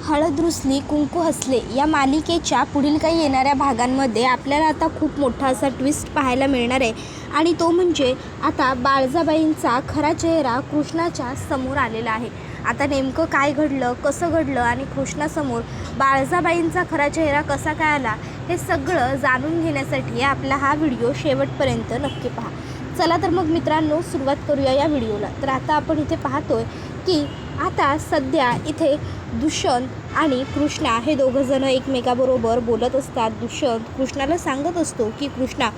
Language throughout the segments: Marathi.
हळद रुसली कुंकू हसले या मालिकेच्या पुढील काही येणाऱ्या भागांमध्ये आपल्याला आता खूप मोठा असा ट्विस्ट पाहायला मिळणार आहे आणि तो म्हणजे आता बाळजाबाईंचा खरा चेहरा कृष्णाच्या समोर आलेला आहे। आता नेमकं काय घडलं, कसं घडलं आणि कृष्णासमोर बाळजाबाईंचा खरा चेहरा कसा काय आला हे सगळं जाणून घेण्यासाठी आपला हा व्हिडिओ शेवटपर्यंत नक्की पहा। चला तर मग मित्रांनो सुरुवात करूया या व्हिडिओला। तर आता आपण इथे पाहतोय की आता सध्या इथे दुष्यंत आणि कृष्णा हे दोघंजणं एकमेकाबरोबर बोलत असतात। दुष्यंत कृष्णाला सांगत असतो की कृष्णा,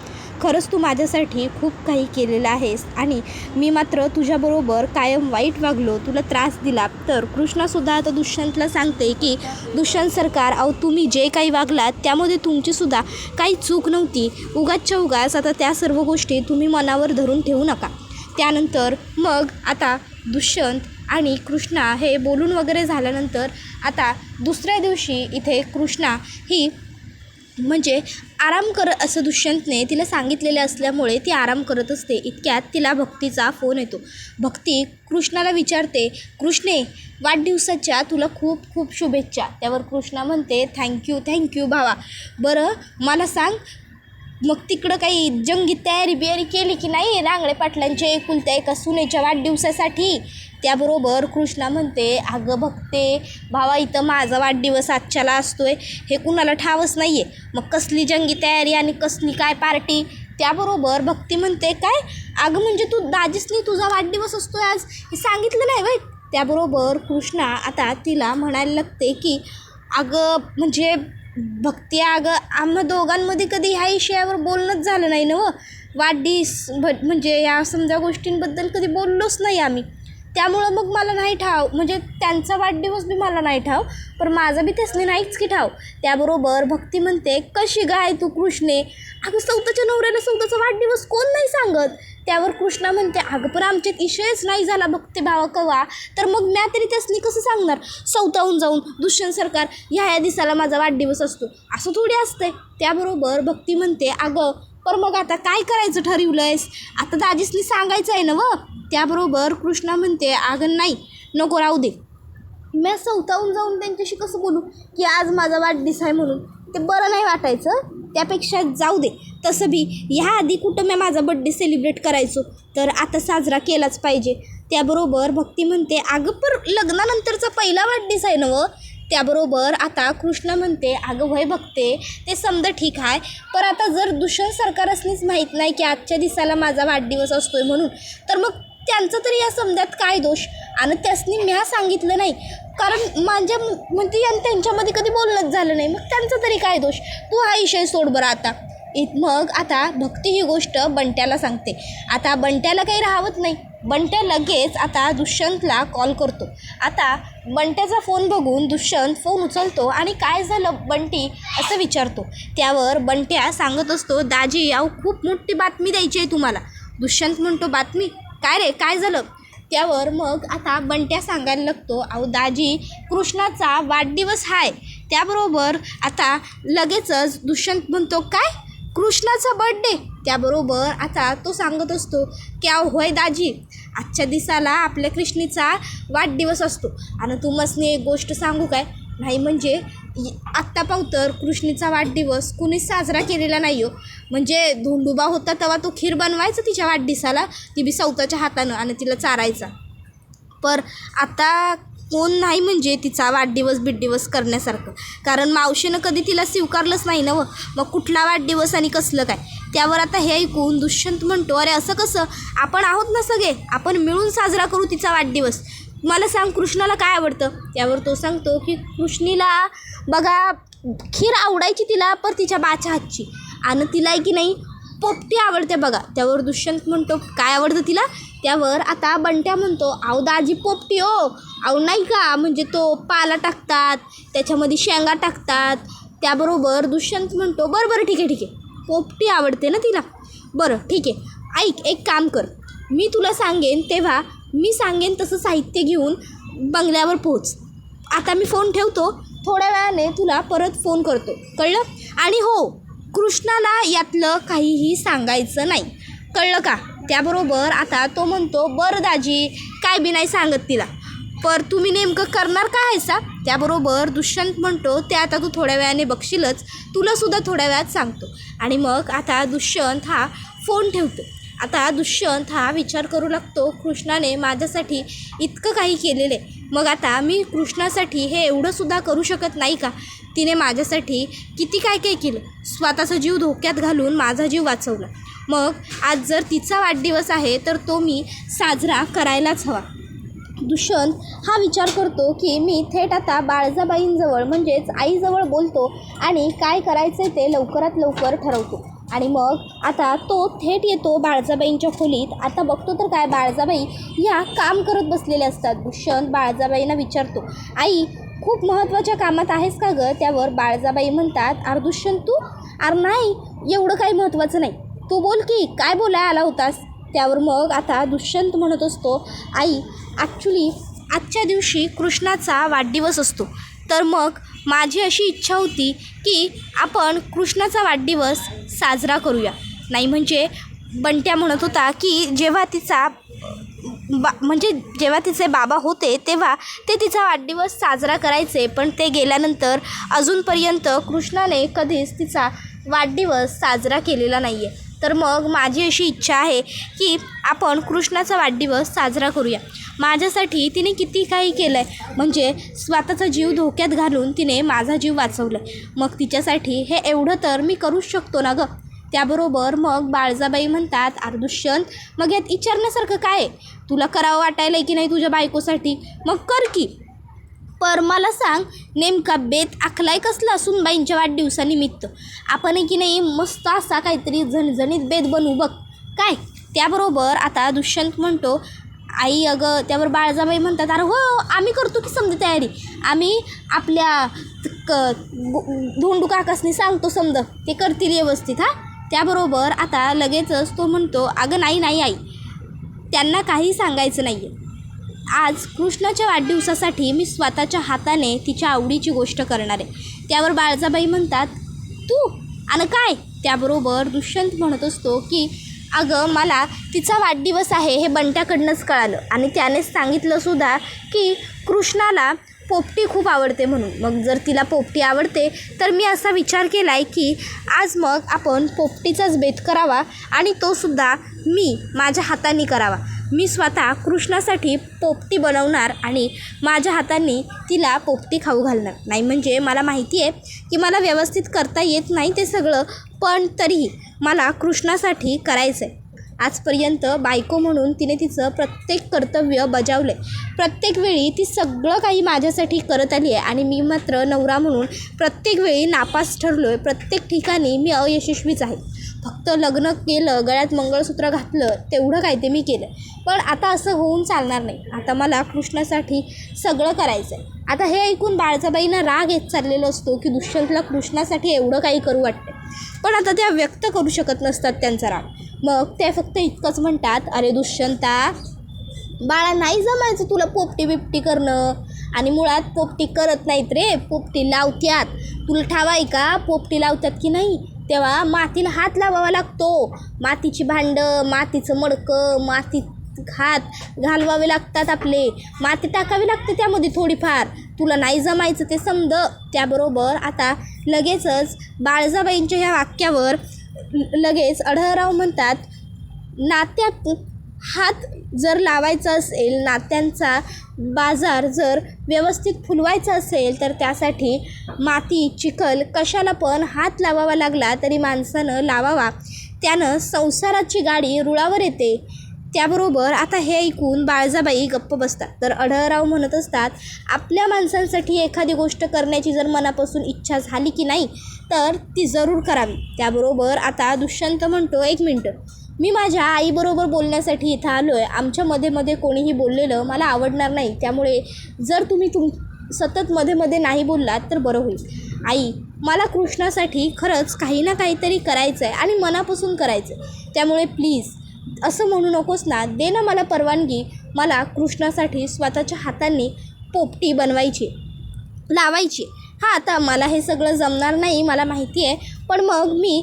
खरंच तू माझ्यासाठी खूप काही केलेलं आहेस आणि मी मात्र तुझ्याबरोबर कायम वाईट वागलो, तुला त्रास दिला। तर कृष्णासुद्धा आता दुष्यंतला सांगते की दुष्यंत सरकार, तुम्ही जे काही वागलात त्यामध्ये तुमचीसुद्धा काही चूक नव्हती, उगाचच्या उगाच आता त्या सर्व गोष्टी तुम्ही मनावर धरून ठेवू नका। त्यानंतर मग आता दुष्यंत आणि कृष्णा हे बोलून वगैरे झाल्यानंतर आता दुसऱ्या दिवशी इथे कृष्णा ही म्हणजे आराम करत असं दुष्यंतने तिला सांगितलेले असल्यामुळे ती आराम करत असते। इतक्यात तिला भक्तीचा फोन येतो। भक्ती कृष्णाला विचारते, कृष्णे, वाढदिवसाच्या तुला खूप खूप शुभेच्छा। त्यावर कृष्णा म्हणते, थँक्यू भावा। बरं मला सांग, मग तिकडं काही जंगी तयारी केली की नाही रांगडे पाटलांच्या एकुलत्या एका सुनेच्या वाढदिवसासाठी? त्याबरोबर कृष्णा म्हणते, अगं भक्ते भावा, इथं माझा वाढदिवस आजच्याला असतोय हे कुणाला ठावच नाही आहे, मग कसली जंगी तयारी आणि कसली काय पार्टी? त्याबरोबर भक्ती म्हणते, काय अगं म्हणजे तू दाजीसनी तुझा वाढदिवस असतोय आज हे सांगितलं नाही बाई? त्याबरोबर कृष्णा आता तिला म्हणायला लागते की अगं म्हणजे भक्ती, अगं आम्हा दोघांमध्ये कधी ह्या विषयावर बोलणंच झालं नाही ना, वाढदिवस म्हणजे या समजा गोष्टींबद्दल कधी बोललोच नाही आम्ही, त्यामुळं मग मला नाही ठाव, म्हणजे त्यांचा वाढदिवस बी मला नाही ठाव, पण माझा बी त्यासनी नाहीच की ठाव। त्याबरोबर भक्ती म्हणते, कशी गाय तू कृष्णे, अगं स्वतःच्या नवऱ्याला स्वतःचा वाढदिवस कोण नाही सांगत? त्यावर कृष्णा म्हणते, अगं पण आमच्यात विषयच नाही झाला भक्ती भावा कवा, तर मग म्या तरी त्यासनी कसं सांगणार स्वतःहून जाऊन, दुष्यंत सरकार ह्या दिवसाला माझा वाढदिवस असतो, असं थोडी असतंय। त्याबरोबर भक्ती म्हणते, अगं पण मग आता काय करायचं ठरवलं आहेस? आता दाजीसनी सांगायचं आहे ना व? त्याबरोबर कृष्णा म्हणते, अगं नाही, नको राहू दे, मी स्वतःहून जाऊन त्यांच्याशी कसं बोलू की आज माझा वाढदिवस आहे म्हणून, ते बरं नाही वाटायचं, त्यापेक्षा जाऊ दे। तसं बी ह्या आधी कुठं मी माझा बड्डे सेलिब्रेट करायचो, तर आता साजरा केलाच पाहिजे। त्याबरोबर भक्ती म्हणते, अगं पण लग्नानंतरचा पहिला वाढदिवस आहे ना व? त्याबरोबर आता कृष्णा म्हणते, अगं वय बघते ते समजा ठीक आहे, पण आता जर दुष्यंत सरकारसनीच माहीत नाही की आजच्या दिवसाला माझा वाढदिवस असतोय म्हणून, तर मग त्यांचं तरी या समजात काय दोष? आणि त्यासनी म्या सांगितलं नाही कारण माझ्या म्हणजे त्यांच्यामध्ये कधी बोलणंच झालं नाही, मग त्यांचा तरी काय दोष? तू हा विषय सोड बरं आता। मग आता भक्ती ही गोष्ट बंट्याला सांगते। आता बंट्याला काही राहत नाही, बंट्या लगेच आता दुष्यंतला कॉल करतो। आता बंट्याचा फोन बघून दुष्यंत फोन उचलतो आणि काय झालं बंटी असं विचारतो। त्यावर बंट्या सांगत असतो, दाजी अहो खूप मोठी बातमी द्यायची आहे तुम्हाला। दुष्यंत म्हणतो, बातमी काय रे, काय झालं? त्यावर मग आता बंट्या सांगायला लागतो, अहो दाजी कृष्णाचा वाढदिवस आहे। त्याबरोबर आता लगेचच दुष्यंत म्हणतो, काय कृष्णाचा बर्थडे? त्याबरोबर आता तो सांगत असतो की अहो होय दाजी, आजच्या दिवसाला आपल्या कृष्णीचा वाढदिवस असतो। आणि तू मसनी एक गोष्ट सांगू काय, नाही म्हणजे आत्ता पावतर कृष्णीचा वाढदिवस कुणीच साजरा केलेला नाही हो, म्हणजे धोंडोबा होता तेव्हा तो खीर बनवायचा तिच्या वाढदिवसाला, ती बी स्वतःच्या हातानं आणि तिला चारायचा, पर आता कोण नाही म्हणजे तिचा वाढदिवस करण्यासारखं, कारण मावशीनं कधी तिला स्वीकारलंच नाही ना व, मग कुठला वाढदिवस आणि कसलं काय? त्यावर आता हे ऐकून दुष्यंत म्हणतो, अरे असं कसं, आपण आहोत ना सगळे, आपण मिळून साजरा करू तिचा वाढदिवस। मला सांग कृष्णाला काय आवडतं? त्यावर तो सांगतो की कृष्णीला बघा खीर आवडायची तिला, पण तिच्या बाच्या हातची, आणि तिला आहे की नाही पोपटी आवडते बघा। त्यावर दुष्यंत म्हणतो, काय आवडतं तिला? त्यावर आता बंट्या म्हणतो, अहो दाजी पोपटी हो, अहो नाही का, म्हणजे तो पाला टाकतात त्याच्यामध्ये शेंगा टाकतात। त्याबरोबर दुष्यंत म्हणतो, बरं ठीक आहे, पोपटी आवडते ना तिला, बरं ठीक आहे, ऐक एक काम कर, मी तुला सांगेन तेव्हा मी सांगेन तसं साहित्य घेऊन बंगल्यावर पोहोच। आता मी फोन ठेवतो, थोड्या वेळाने तुला परत फोन करतो, कळलं? आणि हो, कृष्णाला यातलं काहीही सांगायचं नाही, कळलं का? त्याबरोबर आता तो म्हणतो, बरं दाजी काय बी नाही सांगत तिला, पर तुम्ही नेमकं करणार काय आहे सा? त्याबरोबर दुष्यंत म्हणतो ते आता तू थोड्या वेळाने बघशीलच, तुलासुद्धा थोड्या वेळात सांगतो. आणि मग आता दुष्यंत हा फोन ठेवतो. आता दुष्यंत हा विचार करू लागतो, कृष्णाने माझ्यासाठी इतकं काही केलेलं आहे, मग आता मी कृष्णासाठी हे एवढंसुद्धा करू शकत नाही का? तिने माझ्यासाठी किती काय काय केलं, स्वतःचा जीव धोक्यात घालून माझा जीव वाचवला. मग आज जर तिचा वाढदिवस आहे तर तो मी साजरा करायलाच हवा. दुष्यंत हा विचार करतो की मी थेट आता बाळजाबाईंजवळ म्हणजेच आईजवळ बोलतो आणि काय करायचं ते लवकरात लवकर ठरवतो. आणि मग आता तो थेट येतो बाळजाबाईंच्या खोलीत. आता बघतो तर काय, बाळजाबाई या काम करत बसलेले असतात. दुष्यंत बाळजाबाईंना विचारतो, आई खूप महत्त्वाच्या कामात आहेस का गं? त्यावर बाळजाबाई म्हणतात, अरे दुष्यंत तू, अरे नाही एवढं काही महत्त्वाचं नाही, तू बोल की काय बोलाय आला होतास? त्यावर मग आता दुष्यंत म्हणत असतो, आई ॲक्च्युली आजच्या दिवशी कृष्णाचा वाढदिवस असतो, तर मग माझी अशी इच्छा होती की आपण कृष्णाचा वाढदिवस साजरा करूया. नाही म्हणजे बंट्या म्हणत होता की जेव्हा जेव्हा तिचे बाबा होते तेव्हा ते तिचा वाढदिवस साजरा करायचे, पण ते गेल्यानंतर अजूनपर्यंत कृष्णाने कधीच तिचा वाढदिवस साजरा केलेला नाही आहे. तर मग माझी अशी इच्छा आहे की आपण कृष्णाचा वाढदिवस साजरा करूया. माझ्यासाठी तिने किती काही केलं आहे, म्हणजे स्वतःचा जीव धोक्यात घालून तिने माझा जीव वाचवला आहे, मग तिच्यासाठी हे एवढं तर मी करूच शकतो ना गं. त्याबरोबर मग बाळजाबाई म्हणतात, अरे दुष्यंत मग यात विचारण्यासारखं काय आहे? तुला करावं वाटायला की नाही तुझ्या बायकोसाठी, मग कर की. पर मला सांग, नेमका बेत आखलाय कसला सुनबाईंच्या वाढदिवसानिमित्त? आपण की नाही मस्त असा काहीतरी झणझणीत बेत बनवू बघ काय. त्याबरोबर आता दुष्यंत म्हणतो, आई अगं. त्यावर बाळजाबाई म्हणतात, अरे हो आम्ही करतो की समजा तयारी, आम्ही आपल्या धोंडू काकासनी सांगतो, समजा ते करतील व्यवस्थित. त्याबरोबर आता लगेचच तो म्हणतो, अगं नाही आई, त्यांना काही सांगायचं नाही आहे. आज कृष्णाच्या वाढदिवसासाठी मी स्वतःच्या हाताने तिच्या आवडीची गोष्ट करणार आहे. त्यावर बाळजाबाई म्हणतात, तू आणि काय? त्याबरोबर दुष्यंत म्हणत असतो की अगं मला तिचा वाढदिवस आहे हे बंट्याकडनंच कळालं आणि त्यानेच सांगितलंसुद्धा की कृष्णाला पोपटी खूप आवडते म्हणून. मग जर तिला पोपटी आवडते तर मी असा विचार केला आहे की आज मग आपण पोपटीचाच बेत करावा आणि तोसुद्धा मी माझ्या हाताने करावा. मी स्वतः कृष्णासाठी पोपटी बनवणार आणि माझ्या हाताने तिला पोपटी खाऊ घालणार. नाही म्हणजे मला माहिती आहे की मला व्यवस्थित करता येत नाही ते सगळं, पण तरीही मला कृष्णासाठी करायचं आहे. आजपर्यंत बायको म्हणून तिने तिचं प्रत्येक कर्तव्य बजावलं आहे. प्रत्येक वेळी ती सगळं काही माझ्यासाठी करत आली आहे आणि मी मात्र नवरा म्हणून प्रत्येक वेळी नापास ठरलो आहे. प्रत्येक ठिकाणी मी अयशस्वीच आहे. फक्त लग्न केलं, गळ्यात मंगळसूत्र घातलं, तेवढं काय ते मी केलं. पण आता असं होऊन चालणार नाही. आता मला कृष्णासाठी सगळं करायचं आहे. आता हे ऐकून बाळजाबाईंना राग येत चाललेला असतो की दुष्यंतला कृष्णासाठी एवढं काही करू वाटते, पण आता त्या व्यक्त करू शकत नसतात त्यांचा राग. मग ते फक्त इतकंच म्हणतात, अरे दुष्यंता बाळा, नाही जमायचं तुला पोपटी बिपटी करणं, आणि मुळात पोपटी करत नाहीत रे, पोपटी लावत्यात. तुला ठावाय का पोपटी लावतात की नाही? तेव्हा मातीला हात लावावा लागतो. मातीची भांडं, मातीचं मडकं, मातीत हात घालवावे लागतात, आपले माती टाकावी लागते त्यामध्ये थोडीफार. तुला नाही जमायचं ते समज. त्याबरोबर आता लगेचच बाळजाबाईंच्या ह्या वाक्यावर लगेच अढळराव म्हणतात, नात्यात हात जर लावायचा असेल, नात्यांचा बाजार जर व्यवस्थित फुलवायचा असेल तर त्यासाठी माती चिखल कशाला पण हात लावावा लागला तरी माणसानं लावावा, त्यानं संसाराची गाडी रुळावर येते. त्याबरोबर आता हे ऐकून बाळजाबाई गप्प बसतात. तर अढळराव म्हणत असतात, आपल्या माणसांसाठी एखादी गोष्ट करण्याची जर मनापासून इच्छा झाली की नाही तर ती जरूर करावी. त्याबरोबर आता दुष्यंत म्हणतो, एक मिनटं, मी माझ्या आईबरोबर बोलण्यासाठी इथं आलो आहे. आमच्या मध्ये कोणीही बोललेलं मला आवडणार नाही, त्यामुळे जर तुम्ही सतत मध्ये नाही बोललात तर बरं होईल. आई, मला कृष्णासाठी खरंच काही ना काहीतरी करायचं आहे आणि मनापासून करायचं आहे, त्यामुळे प्लीज असं म्हणू नकोस ना, दे ना मला परवानगी. मला कृष्णासाठी स्वतःच्या हातांनी पोपटी बनवायची, लावायची. आता मला हे सगळं जमणार नाही, मला माहिती आहे, पण मग मी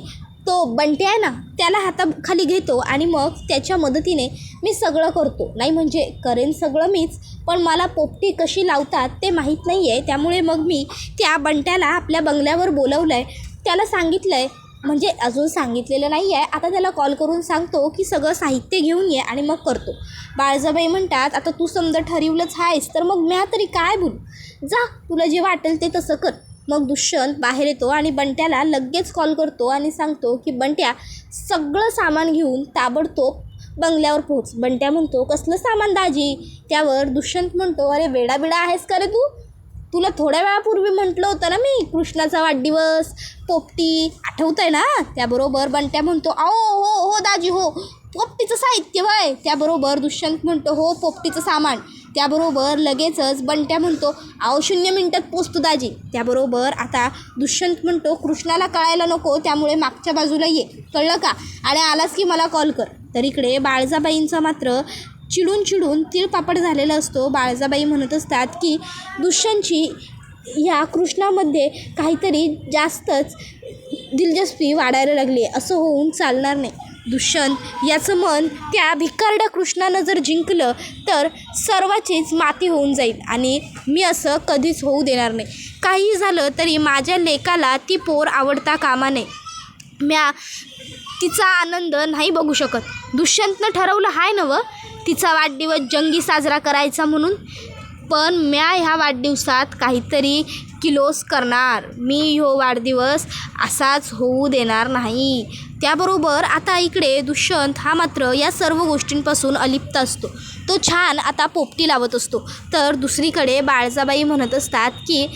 तो बंट्या आहे ना त्याला हाताखाली घेतो आणि मग त्याच्या मदतीने मी सगळं करतो. नाही म्हणजे करेन सगळं मीच, पण मला पोपटी कशी लावतात ते माहीत नाही आहे. त्यामुळे मग मी त्या बंट्याला आपल्या बंगल्यावर बोलवलं आहे. त्याला सांगितलं आहे, म्हणजे अजून सांगितलेलं नाही आहे, आता त्याला कॉल करून सांगतो की सगळं साहित्य घेऊन ये आणि मग करतो. बाळजाबाई म्हणतात, आता तू समजा ठरवलंच आहेस तर मग म्या तरी काय बोलू, जा तुला जे वाटेल ते तसं कर. मग दुष्यंत बाहेर येतो आणि बंट्याला लगेच कॉल करतो आणि सांगतो की बंट्या सगळं सामान घेऊन ताबडतोब बंगल्यावर पोहोच. बंट्या म्हणतो, कसलं सामान दाजी? त्यावर दुष्यंत म्हणतो, अरे वेडाबिडा आहेस का रे तू? तुला थोड्या वेळापूर्वी म्हटलं होतं ना मी, कृष्णाचा वाढदिवस, पोपटी आठवतं आहे ना? त्याबरोबर बंट्या म्हणतो, अहो हो हो दाजी हो, पोपटीचं साहित्य वय. त्याबरोबर दुष्यंत म्हणतो, हो पोपटीचं सामान. त्याबरोबर लगेचच बंट्या म्हणतो, अहो 0 मिनिटात पोचतो दाजी. त्याबरोबर आता दुष्यंत म्हणतो, कृष्णाला कळायला नको, त्यामुळे मागच्या बाजूला ये, कळलं का? आणि आलास की मला कॉल कर. तर इकडे बाळजाबाईंचा मात्र चिडून तिळपापड झालेला असतो. बाळजाबाई म्हणत असतात की दुष्यंतची ह्या कृष्णामध्ये काहीतरी जास्तच दिलचस्पी वाढायला लागली, असं होऊन चालणार नाही. दुष्यंत याचं मन त्या भिकारड्या कृष्णानं जर जिंकलं तर सर्वाचीच माती होऊन जाईल आणि मी असं कधीच होऊ देणार नाही. काही झालं तरी माझ्या लेकाला ती पोर आवडता कामा नये, म्या तिचा आनंद नाही बघू शकत. दुष्यंतनं ठरवलं आहे ना तिचा वाढदिवस जंगी साजरा करायचा म्हणून, पण म्या ह्या वाढदिवसात काहीतरी किलोस करणार. मी ह्यो वाढदिवस असाच होऊ देणार नाही. त्याबरोबर आता इकडे दुष्यंत हा मात्र या सर्व गोष्टींपासून अलिप्त असतो. तो छान आता पोपटी लावत असतो. तर दुसरीकडे बाळजाबाई म्हणत असतात की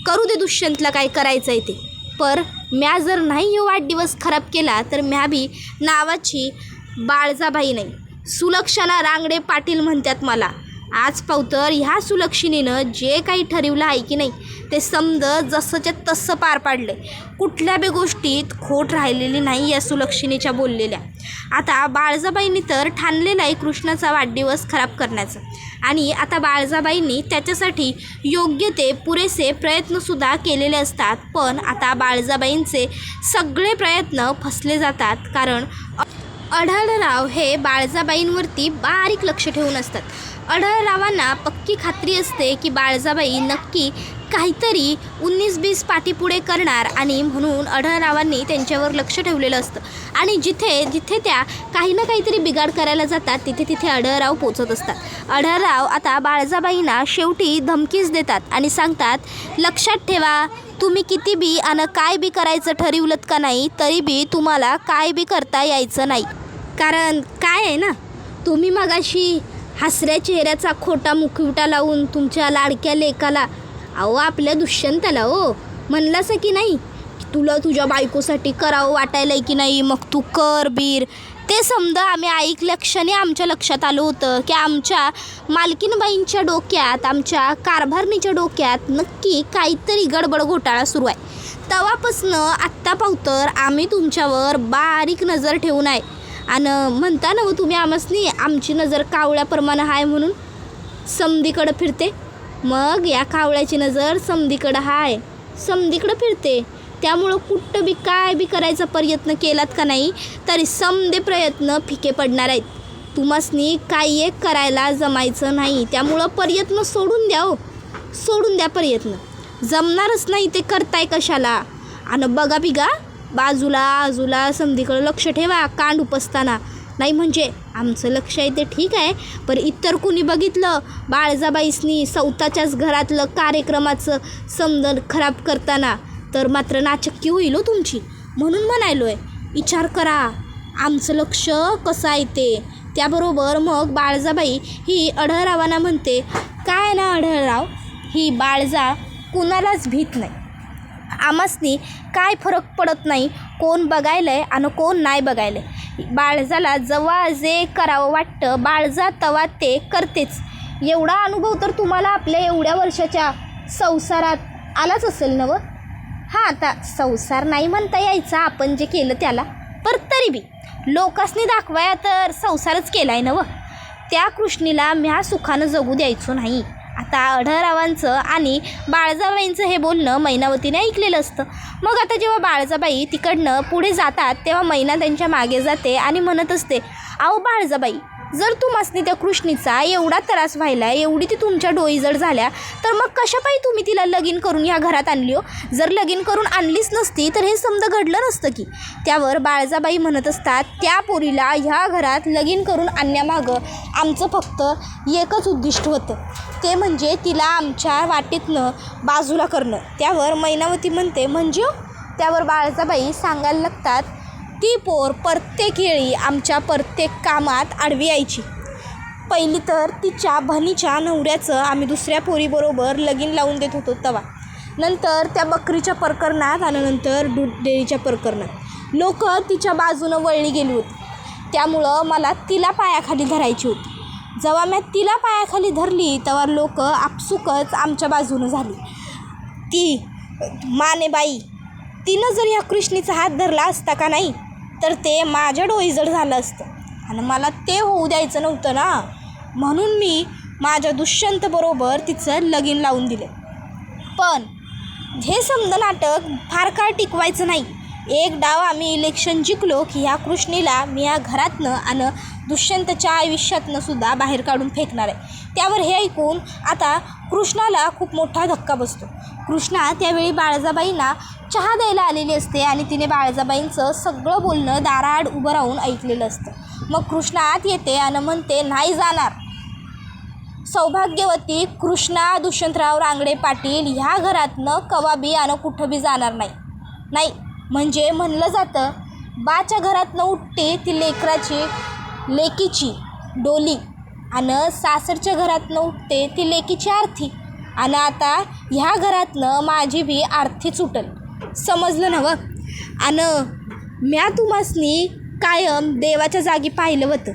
करू दे दुष्यंतला काय करायचं आहे ते, पर म्या जर नाही ह्यो वाढदिवस खराब केला तर म्या बी नावाची बाळजाबाई नाही, सुलक्षणा रांगडे पाटील म्हणतात मला. आज पावतर ह्या सुलक्षिणीनं जे काही ठरवलं आहे की नाही ते समज जसंच्या तसं पार पाडलं. कुठल्या बी गोष्टीत खोट राहिलेली नाही या सुलक्षिणीच्या बोललेल्या. आता बाळजाबाईंनी तर ठाणलेलं आहे कृष्णाचा वाढदिवस खराब करण्याचं, आणि आता बाळजाबाईंनी त्याच्यासाठी योग्य ते पुरेसे प्रयत्नसुद्धा केलेले असतात. पण आता बाळजाबाईंचे सगळे प्रयत्न फसले जातात, कारण आढळराव हे बाळजाबाईंवरती बारीक लक्ष ठेवून असतात. आढळरावांना पक्की खात्री असते की बाळजाबाई नक्की काहीतरी 19-20 पाठीपुढे करणार, आणि म्हणून आढळरावांनी त्यांच्यावर लक्ष ठेवलेलं असतं. आणि जिथे जिथे त्या काही ना काहीतरी बिघाड करायला जातात तिथे तिथे आढळराव पोचत असतात. आढळराव आता बाळजाबाईंना शेवटी धमकीच देतात आणि सांगतात, लक्षात ठेवा, तुम्ही किती बी आणि काय बी करायचं ठरवलं का नाही तरी बी तुम्हाला काय बी करता यायचं नाही. कारण काय आहे ना, तुम्ही मगाशी हसऱ्या चेहऱ्याचा खोटा मुखवटा लावून तुमच्या लाडक्या लेकाला, अहो आपल्या दुष्यंताला म्हणलास की नाही तुला तुझ्या बायकोसाठी करावं वाटायला की नाही, मग तू कर बीर. ते समजा आम्ही ऐकल्या क्षणी आमच्या लक्षात आलं होतं की आमच्या मालकीनबाईंच्या डोक्यात, आमच्या कारभारणीच्या डोक्यात नक्की काहीतरी गडबड घोटाळा सुरू आहे. तेव्हापासनं आत्ता पावतर आम्ही तुमच्यावर बारीक नजर ठेवून आहे. आणि म्हणता ना तुम्ही आमसनी आमची नजर कावळ्याप्रमाणे आहे म्हणून समधीकडं फिरते. मग या कावळ्याची नजर समधीकडं आहे, समधीकडं फिरते. त्यामुळं कुठं बी काय बी करायचा प्रयत्न केलात का नाही तरी समधे प्रयत्न फिके पडणार आहेत. तुम्हासनी काही एक करायला जमायचं नाही, त्यामुळं प्रयत्न सोडून द्या सोडून द्या. प्रयत्न जमणारच नाही ते करताय कशाला. आणि बघा बिगा बाजूला समधीकडं लक्ष ठेवा कांड उपसताना. नाही म्हणजे आमचं लक्ष आहे ते ठीक आहे, पण इतर कुणी बघितलं बाळजाबाईसनी स्वतःच्याच घरातलं कार्यक्रमाचं समजण खराब करताना तर मात्र नाचक्की होईल तुमची. म्हणून म्हणायलो आहे, विचार करा आमचं लक्ष कसं आहे ते. त्याबरोबर मग बाळजाबाई ही आढळरावांना म्हणते, काय ना आढळराव, ही बाळजा कुणालाच भीत नाही. आमासनी काय फरक पडत नाही कोण बघायलंय आणि कोण नाही बघायलंय. बाळजाला जेव्हा जे करावं वाटतं बाळजा तवा ते करतेच. एवढा अनुभव तर तुम्हाला आपल्या एवढ्या वर्षाच्या संसारात आलाच असेल ना हां, आता संसार नाही म्हणता यायचा आपण जे केलं त्याला, पर तरी बी लोकांसनी दाखवाया तर संसारच केला आहे ना त्या कृष्णीला म्या सुखानं जगू द्यायचो नाही. आता आढळरावांचं आणि बाळजाबाईंचं हे बोलणं मैनावतीने ऐकलेलं असतं. मग आता जेव्हा बाळजाबाई तिकडनं पुढे जातात तेव्हा मैना त्यांच्या मागे जाते आणि म्हणत असते, अहो बाळजाबाई, जर तुम्हासनी त्या कृष्णीचा एवढा त्रास व्हायला, एवढी ती तुमच्या डोईजड झाल्या, तर मग कशापायी तुम्ही तिला लगीन करून ह्या घरात आणली हो? जर लगीन करून आणलीच नसती तर हे समजा घडलं नसतं की. त्यावर बाळजाबाई म्हणत असतात, त्या पोरीला ह्या घरात लगीन करून आणण्यामागं आमचं फक्त एकच उद्दिष्ट होतं, ते म्हणजे तिला आमच्या वाटेतनं बाजूला करणं. त्यावर मैनावती म्हणते, म्हणजे? त्यावर बाळजाबाई सांगायला लागतात, ती पोर प्रत्येक वेळी आमच्या प्रत्येक कामात आडवी यायची. पहिली तर तिच्या बहिणीच्या नवऱ्याचं आम्ही दुसऱ्या पोरीबरोबर लगीन लावून देत होतो तेव्हा, नंतर त्या बकरीच्या प्रकरणात आणि नंतर दूध डेअरीच्या प्रकरणात लोक तिच्या बाजूनं वळली गेली होती. त्यामुळं मला तिला पायाखाली धरायची होती. जेव्हा मी तिला पायाखाली धरली तेव्हा लोक आपसुकच आमच्या बाजूनं झाली. ती मानेबाई, तिनं जर ह्या कृष्णीचा हात धरला असता का नाही तर ते माझ्या डोईजड झालं असतं आणि मला ते होऊ द्यायचं नव्हतं ना. म्हणून मी माझ्या दुष्यंतबरोबर तिचं लगीन लावून दिले. पण हे समजा नाटक फार काळ टिकवायचं नाही. एक डाव आम्ही इलेक्शन जिंकलो की ह्या कृष्णीला मी या घरातनं आणि दुष्यंतच्या आयुष्यातनं सुद्धा बाहेर काढून फेकणार आहे. त्यावर हे ऐकून आता कृष्णाला खूप मोठा धक्का बसतो. कृष्णा त्यावेळी बाळजाबाईंना चहा द्यायला आलेली असते आणि तिने बाळजाबाईंचं सगळं बोलणं दाराआड उभं राहून ऐकलेलं असतं. मग कृष्णा आत येते आणि म्हणते, नाही जाणार. सौभाग्यवती कृष्णा दुष्यंतराव रांगडे पाटील ह्या घरातनं कवाबी आणि कुठं बी जाणार नाही. म्हणजे म्हणलं जातं, बाच्या घरातनं उठते ती लेकीची डोली आणि सासरच्या घरातनं उठते ती लेकीची आरती. आणि आता ह्या घरातनं माझी बी आरतीच उठल. समजलं ना व? आणि म्या तुम्हासनी कायम देवाच्या जागी पाहिलं होतं,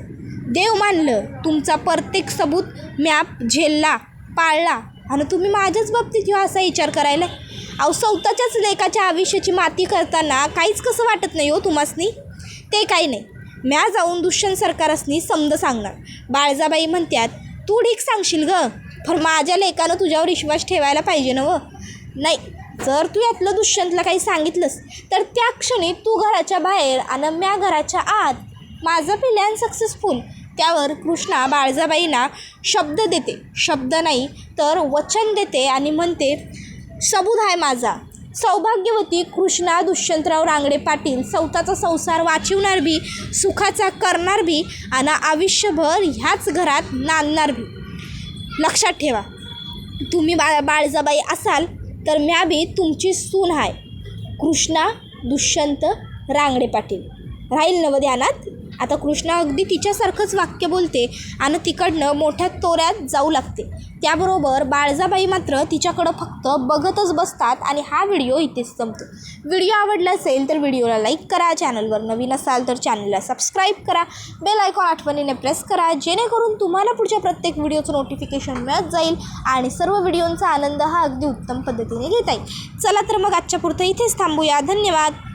देव मानलं. तुमचा प्रत्येक सबूत म्या झेलला, पाळला आणि तुम्ही माझ्याच बाबतीत ह्यो असा विचार करायला. अहो, स्वतःच्याच लेकाच्या आयुष्याची माती करताना काहीच कसं वाटत नाही हो तुम्हासनी? ते काही नाही. म्या जाऊन दुष्यंत सरकारसनी समज सांगणार. बाळजाबाई म्हणतात, तू ठीक सांगशील ग, पण माझ्या लेकानं तुझ्यावर विश्वास ठेवायला पाहिजे ना व? नाही, जर तू यातलं दुष्यंतला काही सांगितलंस तर त्या क्षणी तू घराच्या बाहेर आणि म्या घराच्या आत. माझं प्लॅन सक्सेसफुल. त्यावर कृष्णा बाळजाबाईंना शब्द देते, शब्द नाही तर वचन देते आणि म्हणते, सबूत आहे माझा. सौभाग्यवती कृष्णा दुष्यंतराव रांगडे पाटील स्वतःचा संसार वाचवणार बी, सुखाचा करणार बी आणि आयुष्यभर ह्याच घरात नांदणार बी. लक्षात ठेवा, तुम्ही बाळजाबाई असाल तर म्या बी तुमची सून आहे, कृष्णा दुष्यंत रांगडे पाटील. राहील नव ध्यानात? आता कृष्णा अगदी तिच्यासारखंच वाक्य बोलते आणि तिकडनं मोठ्या तोऱ्यात जाऊ लागते. त्याबरोबर बाळजाबाई मात्र तिच्याकडं फक्त बघतच बसतात आणि हा व्हिडिओ इथेच संपतो. व्हिडिओ आवडला असेल तर व्हिडिओला लाईक करा, चॅनलवर नवीन असाल तर चॅनलला सबस्क्राईब करा, बेल आयकॉन आठवणीने प्रेस करा, जेणेकरून तुम्हाला पुढच्या प्रत्येक व्हिडिओचं नोटिफिकेशन मिळत जाईल आणि सर्व व्हिडिओंचा आनंद हा अगदी उत्तम पद्धतीने घेता येईल. चला तर मग आजच्या पुरतं इथेच थांबूया. धन्यवाद.